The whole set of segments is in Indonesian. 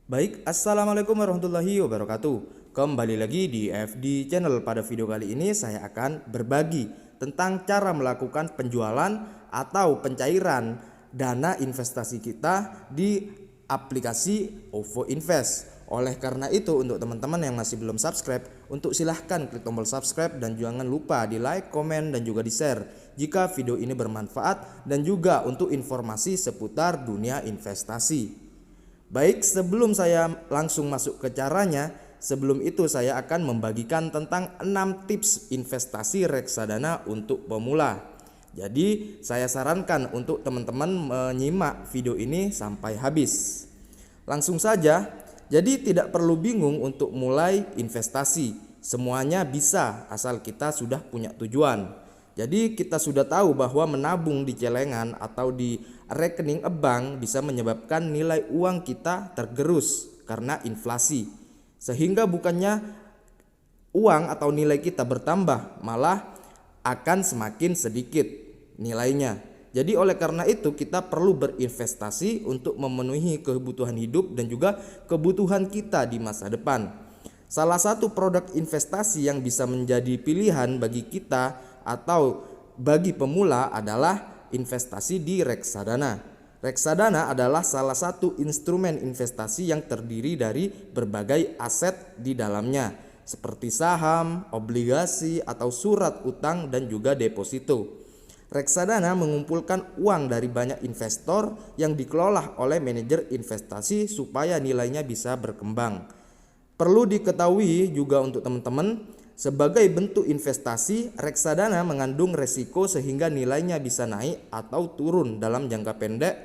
Baik, Assalamualaikum warahmatullahi wabarakatuh. Kembali lagi di FD Channel. Pada video kali ini saya akan berbagi tentang cara melakukan penjualan atau pencairan dana investasi kita di aplikasi OVO Invest. Oleh karena itu, untuk teman-teman yang masih belum subscribe, untuk silahkan klik tombol subscribe dan jangan lupa di like, komen, dan juga di share jika video ini bermanfaat, dan juga untuk informasi seputar dunia investasi. Baik, sebelum saya langsung masuk ke caranya, sebelum itu saya akan membagikan tentang 6 tips investasi reksadana untuk pemula. Jadi, saya sarankan untuk teman-teman menyimak video ini sampai habis. Langsung saja, jadi tidak perlu bingung untuk mulai investasi. Semuanya bisa asal kita sudah punya tujuan. Jadi kita sudah tahu bahwa menabung di celengan atau di rekening bank bisa menyebabkan nilai uang kita tergerus karena inflasi. Sehingga bukannya uang atau nilai kita bertambah, malah akan semakin sedikit nilainya. Jadi oleh karena itu kita perlu berinvestasi untuk memenuhi kebutuhan hidup dan juga kebutuhan kita di masa depan. Salah satu produk investasi yang bisa menjadi pilihan bagi kita atau bagi pemula adalah investasi di reksadana. Reksadana adalah salah satu instrumen investasi yang terdiri dari berbagai aset di dalamnya, seperti saham, obligasi, atau surat utang dan juga deposito. Reksadana mengumpulkan uang dari banyak investor yang dikelola oleh manajer investasi supaya nilainya bisa berkembang. Perlu diketahui juga untuk teman-teman, sebagai bentuk investasi, reksadana mengandung resiko sehingga nilainya bisa naik atau turun dalam jangka pendek.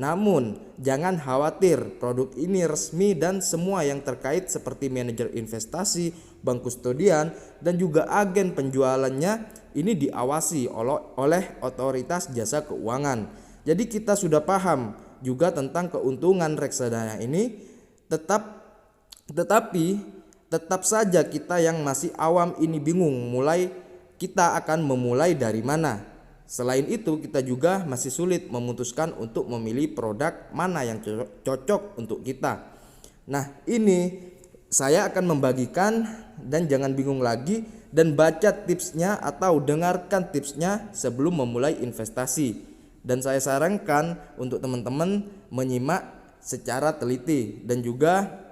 Namun, jangan khawatir, produk ini resmi dan semua yang terkait seperti manajer investasi, bank kustodian, dan juga agen penjualannya ini diawasi oleh otoritas jasa keuangan. Jadi kita sudah paham juga tentang keuntungan reksadana ini, tetapi tetap saja kita yang masih awam ini bingung kita akan memulai dari mana. Selain itu kita juga masih sulit memutuskan untuk memilih produk mana yang cocok untuk kita. Nah, ini saya akan membagikan dan jangan bingung lagi dan baca tipsnya atau dengarkan tipsnya sebelum memulai investasi. Dan saya sarankan untuk teman-teman menyimak secara teliti dan juga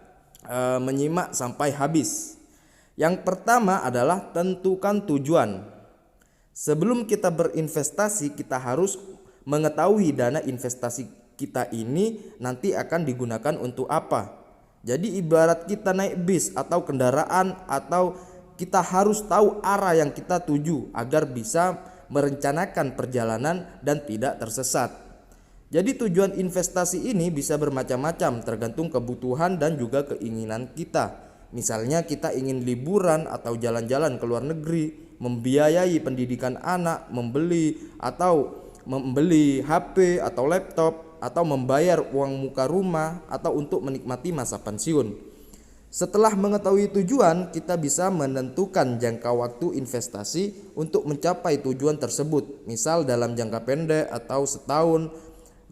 menyimak sampai habis. Yang pertama adalah tentukan tujuan. Sebelum kita berinvestasi, kita harus mengetahui dana investasi kita ini nanti akan digunakan untuk apa. Jadi ibarat kita naik bis atau kendaraan, atau kita harus tahu arah yang kita tuju agar bisa merencanakan perjalanan dan tidak tersesat. Jadi tujuan investasi ini bisa bermacam-macam tergantung kebutuhan dan juga keinginan kita. Misalnya kita ingin liburan atau jalan-jalan ke luar negeri, membiayai pendidikan anak, membeli HP atau laptop, atau membayar uang muka rumah, atau untuk menikmati masa pensiun. Setelah mengetahui tujuan, kita bisa menentukan jangka waktu investasi untuk mencapai tujuan tersebut. Misal dalam jangka pendek atau setahun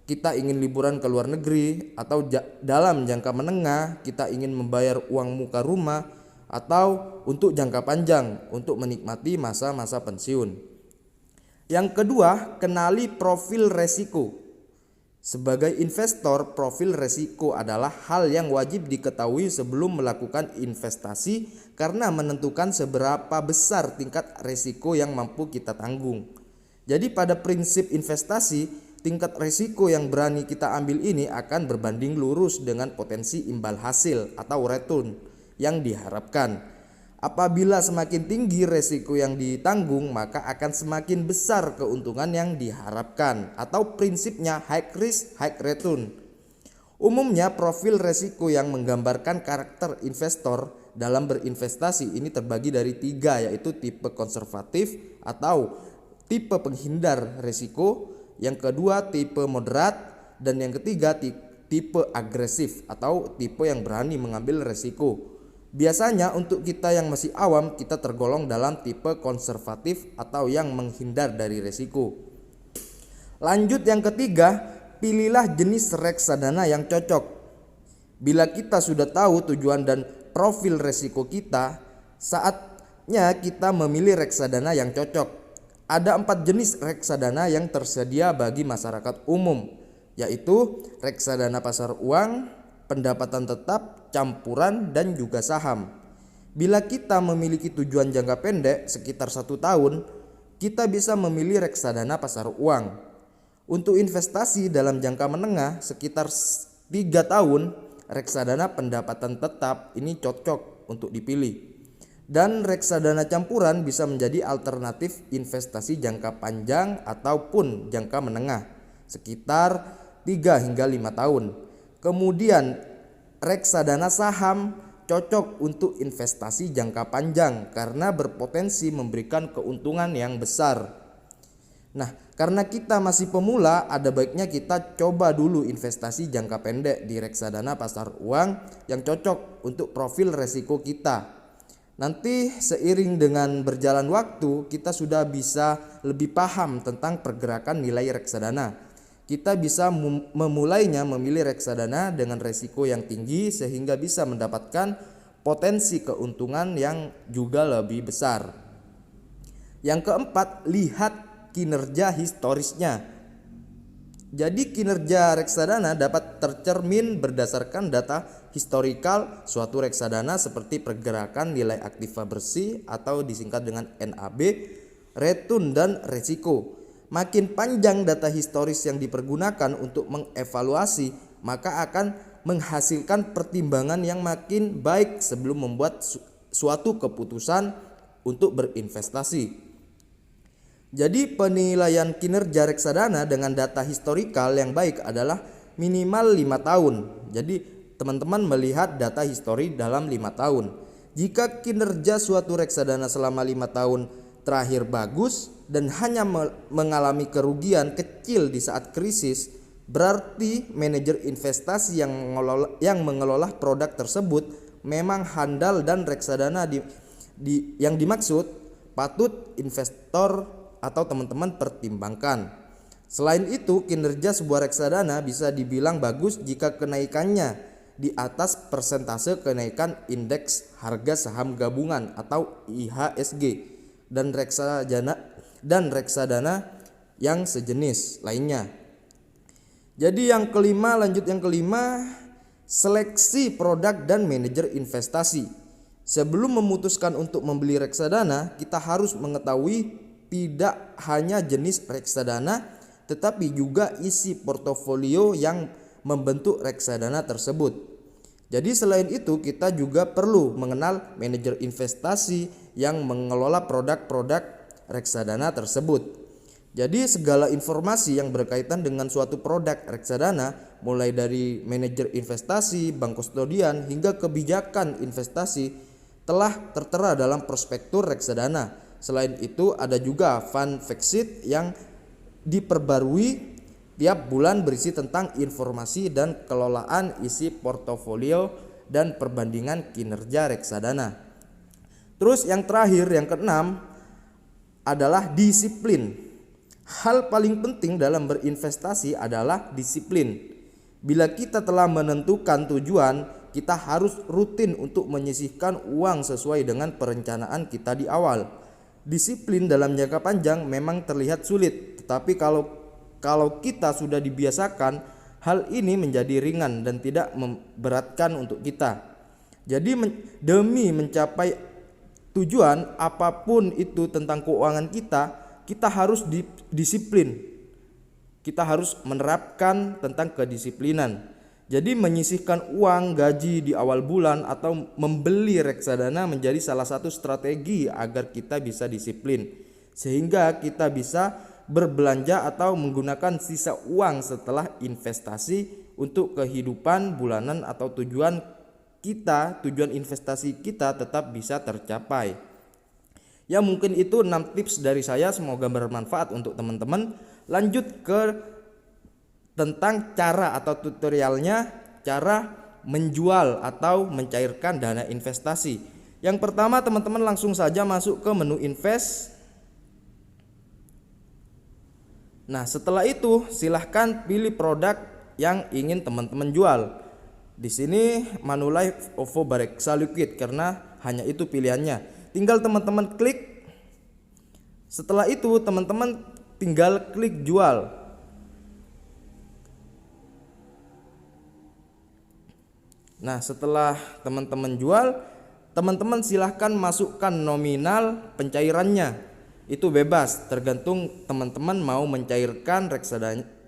kita ingin liburan ke luar negeri, atau dalam jangka menengah kita ingin membayar uang muka rumah, atau untuk jangka panjang untuk menikmati masa-masa pensiun. Yang kedua, kenali profil resiko. Sebagai investor, profil resiko adalah hal yang wajib diketahui sebelum melakukan investasi karena menentukan seberapa besar tingkat resiko yang mampu kita tanggung. Jadi pada prinsip investasi, tingkat risiko yang berani kita ambil ini akan berbanding lurus dengan potensi imbal hasil atau return yang diharapkan. Apabila semakin tinggi risiko yang ditanggung, maka akan semakin besar keuntungan yang diharapkan, atau prinsipnya high risk high return. Umumnya profil risiko yang menggambarkan karakter investor dalam berinvestasi ini terbagi dari 3, yaitu tipe konservatif atau tipe penghindar risiko, yang kedua tipe moderat, dan yang ketiga tipe agresif atau tipe yang berani mengambil resiko. Biasanya untuk kita yang masih awam, kita tergolong dalam tipe konservatif atau yang menghindar dari resiko. Lanjut yang ketiga, pilihlah jenis reksadana yang cocok. Bila kita sudah tahu tujuan dan profil resiko kita, saatnya kita memilih reksadana yang cocok. Ada 4 jenis reksadana yang tersedia bagi masyarakat umum, yaitu reksadana pasar uang, pendapatan tetap, campuran, dan juga saham. Bila kita memiliki tujuan jangka pendek sekitar 1 tahun, kita bisa memilih reksadana pasar uang. Untuk investasi dalam jangka menengah sekitar 3 tahun, reksadana pendapatan tetap ini cocok untuk dipilih. Dan reksadana campuran bisa menjadi alternatif investasi jangka panjang ataupun jangka menengah sekitar 3 hingga 5 tahun. Kemudian reksadana saham cocok untuk investasi jangka panjang karena berpotensi memberikan keuntungan yang besar. Nah, karena kita masih pemula, ada baiknya kita coba dulu investasi jangka pendek di reksadana pasar uang yang cocok untuk profil resiko kita. Nanti seiring dengan berjalan waktu, kita sudah bisa lebih paham tentang pergerakan nilai reksadana. Kita bisa memulainya memilih reksadana dengan resiko yang tinggi sehingga bisa mendapatkan potensi keuntungan yang juga lebih besar. Yang keempat, lihat kinerja historisnya. Jadi kinerja reksadana dapat tercermin berdasarkan data historikal suatu reksadana seperti pergerakan nilai aktiva bersih atau disingkat dengan NAB, return, dan resiko. Makin panjang data historis yang dipergunakan untuk mengevaluasi, maka akan menghasilkan pertimbangan yang makin baik sebelum membuat suatu keputusan untuk berinvestasi. Jadi penilaian kinerja reksadana dengan data historikal yang baik adalah minimal 5 tahun. Jadi teman-teman melihat data histori dalam 5 tahun. Jika kinerja suatu reksadana selama 5 tahun terakhir bagus dan hanya mengalami kerugian kecil di saat krisis, berarti manajer investasi yang mengelola produk tersebut memang handal dan reksadana yang dimaksud patut investor atau teman-teman pertimbangkan. Selain itu, kinerja sebuah reksadana bisa dibilang bagus jika kenaikannya di atas persentase kenaikan indeks harga saham gabungan atau IHSG dan reksadana yang sejenis lainnya. Jadi yang kelima, seleksi produk dan manajer investasi. Sebelum memutuskan untuk membeli reksadana, kita harus mengetahui tidak hanya jenis reksadana, tetapi juga isi portofolio yang membentuk reksadana tersebut. Jadi selain itu, kita juga perlu mengenal manajer investasi yang mengelola produk-produk reksadana tersebut. Jadi segala informasi yang berkaitan dengan suatu produk reksadana, mulai dari manajer investasi, bank kustodian, hingga kebijakan investasi, telah tertera dalam prospektur reksadana. Selain itu, ada juga fund fact sheet yang diperbarui tiap bulan berisi tentang informasi dan kelolaan isi portofolio dan perbandingan kinerja reksadana. Terus yang terakhir, yang keenam adalah disiplin. Hal paling penting dalam berinvestasi adalah disiplin. Bila kita telah menentukan tujuan, kita harus rutin untuk menyisihkan uang sesuai dengan perencanaan kita di awal. Disiplin dalam jangka panjang memang terlihat sulit, tetapi kalau kita sudah dibiasakan, hal ini menjadi ringan dan tidak memberatkan untuk kita. Jadi demi mencapai tujuan apapun itu tentang keuangan kita harus disiplin. Kita harus menerapkan tentang kedisiplinan. Jadi menyisihkan uang gaji di awal bulan atau membeli reksadana menjadi salah satu strategi agar kita bisa disiplin, sehingga kita bisa berbelanja atau menggunakan sisa uang setelah investasi untuk kehidupan bulanan atau tujuan investasi kita tetap bisa tercapai. Ya, mungkin itu 6 tips dari saya, semoga bermanfaat untuk teman-teman. Lanjut ke tentang cara atau tutorialnya, cara menjual atau mencairkan dana investasi. Yang pertama, teman-teman langsung saja masuk ke menu invest. Nah, setelah itu silahkan pilih produk yang ingin teman-teman jual. Di sini Manulife OVO Bareksa Liquid karena hanya itu pilihannya. Tinggal teman-teman klik. Setelah itu teman-teman tinggal klik jual. Nah, setelah teman-teman jual, teman-teman silahkan masukkan nominal pencairannya. Itu bebas, tergantung teman-teman mau mencairkan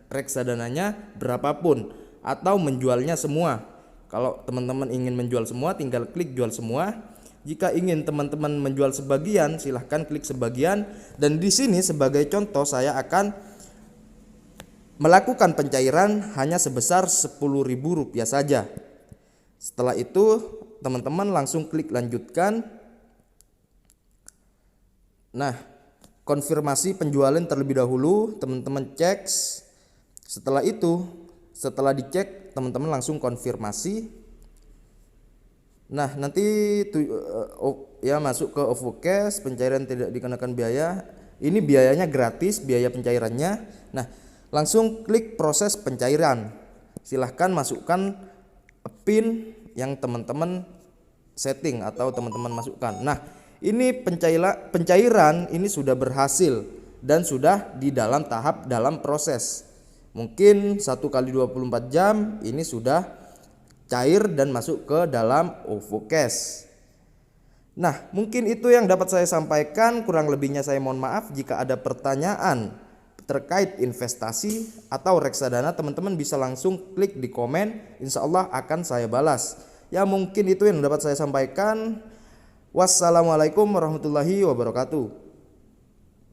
reksadananya berapapun atau menjualnya semua. Kalau teman-teman ingin menjual semua, tinggal klik jual semua. Jika ingin teman-teman menjual sebagian, silahkan klik sebagian. Dan di sini sebagai contoh saya akan melakukan pencairan hanya sebesar Rp10.000 saja. Setelah itu teman-teman langsung klik lanjutkan. Nah, konfirmasi penjualan terlebih dahulu, teman-teman cek. Setelah itu, setelah dicek, teman-teman langsung konfirmasi. Nah, nanti masuk ke OVO Cash, pencairan tidak dikenakan biaya. Ini biayanya gratis, biaya pencairannya. Nah, langsung klik proses pencairan. Silahkan masukkan PIN yang teman-teman setting atau teman-teman masukkan. Nah, ini pencairan ini sudah berhasil dan sudah di dalam tahap dalam proses. Mungkin 1x24 jam ini sudah cair dan masuk ke dalam OVO Cash. Nah, mungkin itu yang dapat saya sampaikan. Kurang lebihnya saya mohon maaf. Jika ada pertanyaan terkait investasi atau reksadana, teman-teman bisa langsung klik di komen, insya Allah akan saya balas. Ya, mungkin itu yang dapat saya sampaikan. Wassalamualaikum warahmatullahi wabarakatuh.